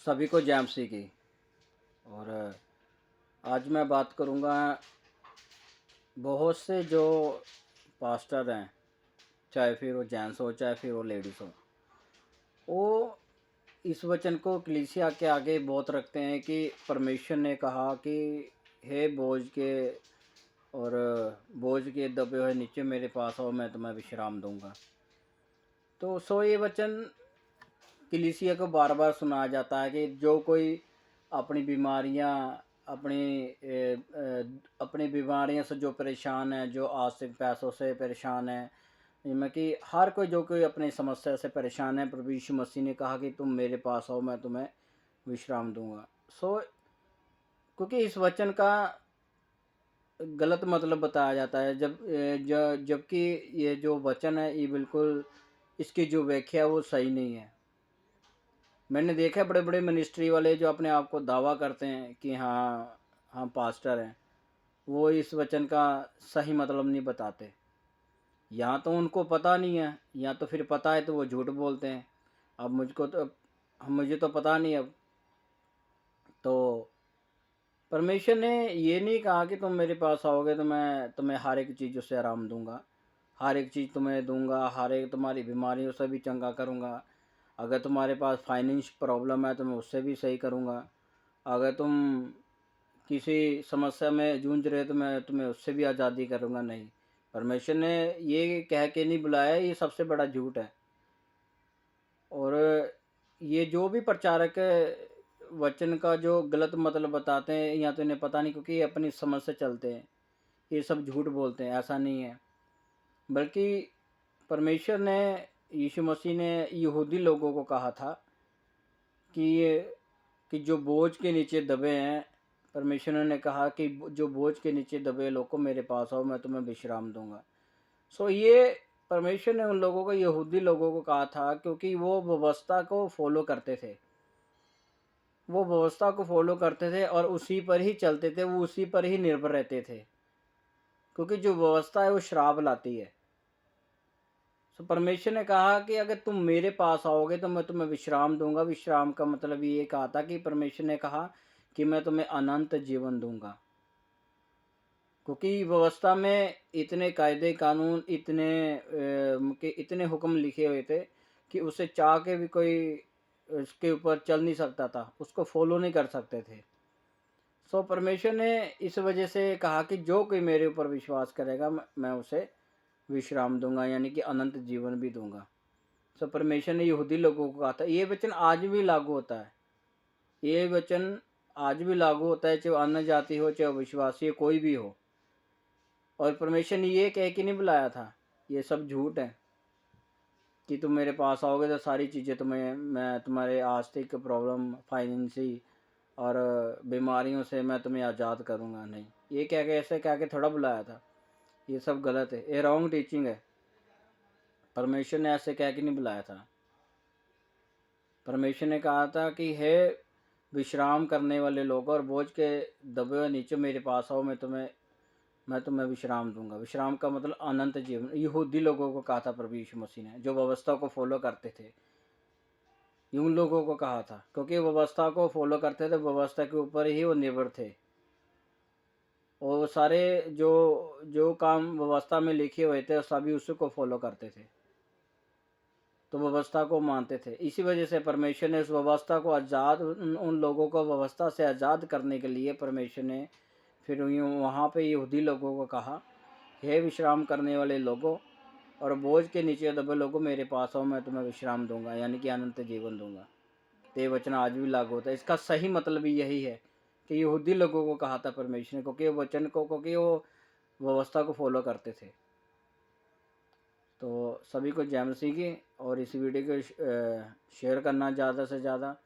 सभी को जय मसीह की। और आज मैं बात करूँगा, बहुत से जो पास्टर हैं, चाहे फिर वो जेंट्स हो चाहे फिर वो लेडीज़ हो, वो इस वचन को कलीसिया के आगे बहुत रखते हैं कि परमेश्वर ने कहा कि हे और बोझ के दबे हुए नीचे मेरे पास आओ, मैं तुम्हें विश्राम दूंगा। तो ये वचन कलीसिया को बार बार सुनाया जाता है कि जो कोई अपनी बीमारियां अपनी अपनी बीमारियों से जो परेशान है, जो आर्थिक पैसों से परेशान है, जिनमें कि हर कोई जो कोई अपनी समस्या से परेशान है, प्रभु यीशु मसीह ने कहा कि तुम मेरे पास आओ, मैं तुम्हें विश्राम दूंगा। क्योंकि इस वचन का गलत मतलब बताया जाता है, जबकि ये जो वचन है ये बिल्कुल, इसकी जो व्याख्या है वो सही नहीं है। मैंने देखा है बड़े बड़े मिनिस्ट्री वाले जो अपने आप को दावा करते हैं कि हाँ हम पास्टर हैं, वो इस वचन का सही मतलब नहीं बताते। या तो उनको पता नहीं है, या तो फिर पता है तो वो झूठ बोलते हैं। अब मुझे तो पता नहीं। अब तो परमेश्वर ने ये नहीं कहा कि तुम मेरे पास आओगे तो मैं तुम्हें हर एक चीज़ से आराम दूंगा, हर एक चीज़ तुम्हें दूंगा, हर एक तुम्हारी बीमारियों से भी चंगा करूंगा। अगर तुम्हारे पास फाइनेंस प्रॉब्लम है तो मैं उससे भी सही करूंगा। अगर तुम किसी समस्या में जूझ रहे हो तो मैं तुम्हें उससे भी आज़ादी करूंगा। नहीं, परमेश्वर ने ये कह के नहीं बुलाया, ये सबसे बड़ा झूठ है। और ये जो भी प्रचारक वचन का जो गलत मतलब बताते हैं, या तो इन्हें पता नहीं, क्योंकि ये अपनी समझ से चलते हैं, ये सब झूठ बोलते हैं। ऐसा नहीं है, बल्कि परमेश्वर ने, यीशु मसीह ने यहूदी लोगों को कहा था कि जो बोझ के नीचे दबे हैं, परमेश्वर ने कहा कि जो बोझ के नीचे दबे लोगों मेरे पास आओ, मैं तुम्हें विश्राम दूंगा। ये परमेश्वर ने उन लोगों को, यहूदी लोगों को कहा था, क्योंकि वो व्यवस्था को फॉलो करते थे। वो व्यवस्था को फॉलो करते थे और उसी पर ही चलते थे, वो उसी पर ही निर्भर रहते थे, क्योंकि जो व्यवस्था है वो श्राप लाती है। परमेश्वर ने कहा कि अगर तुम मेरे पास आओगे तो मैं तुम्हें विश्राम दूंगा। विश्राम का मतलब ये कहा था कि परमेश्वर ने कहा कि मैं तुम्हें अनंत जीवन दूंगा, क्योंकि व्यवस्था में इतने कायदे कानून, इतने हुक्म लिखे हुए थे कि उसे चाह के भी कोई उसके ऊपर चल नहीं सकता था, उसको फॉलो नहीं कर सकते थे। परमेश्वर ने इस वजह से कहा कि जो कोई मेरे ऊपर विश्वास करेगा मैं उसे विश्राम दूंगा, यानी कि अनंत जीवन भी दूंगा। परमेश्वर ने यहूदी लोगों को कहा था। ये वचन आज भी लागू होता है, ये वचन आज भी लागू होता है, चाहे अन्य जाति हो चाहे विश्वासी हो, कोई भी हो। और परमेश्वर ने ये कह के नहीं बुलाया था, ये सब झूठ है कि तुम मेरे पास आओगे तो सारी चीज़ें मैं तुम्हारे आर्थिक प्रॉब्लम, फाइनेंसी और बीमारियों से मैं तुम्हें आज़ाद करूँगा। नहीं, ये कह के, ऐसे कह के थोड़ा बुलाया था। ये सब गलत है, ये रॉन्ग टीचिंग है। परमेश्वर ने ऐसे कह के नहीं बुलाया था। परमेश्वर ने कहा था कि हे विश्राम करने वाले लोग और बोझ के दबे हुए नीचे मेरे पास आओ, मैं तुम्हें विश्राम दूंगा। विश्राम का मतलब अनंत जीवन। यहूदी लोगों को कहा था प्रभु यीशु मसीह ने, जो व्यवस्था को फॉलो करते थे, उन लोगों को कहा था, क्योंकि व्यवस्था को फॉलो करते थे, व्यवस्था के ऊपर ही वो निर्भर थे। और सारे जो जो काम व्यवस्था में लिखे हुए थे सभी उसी को फॉलो करते थे, तो व्यवस्था को मानते थे। इसी वजह से परमेश्वर ने उस व्यवस्था को आज़ाद, उन लोगों को व्यवस्था से आज़ाद करने के लिए परमेश्वर ने फिर वहाँ पे यहूदी लोगों को कहा, हे विश्राम करने वाले लोगों और बोझ के नीचे दबे लोगों मेरे पास आओ, मैं तुम्हें विश्राम दूंगा, यानी कि अनंत जीवन दूंगा। तो ये वचन आज भी लागू होता है। इसका सही मतलब भी यही है कि यहूदी लोगों को कहा था परमेश्वर ने, क्योंकि वो व्यवस्था को फॉलो करते थे। तो सभी को जय मसीह की। और इस वीडियो को शेयर करना ज़्यादा से ज़्यादा,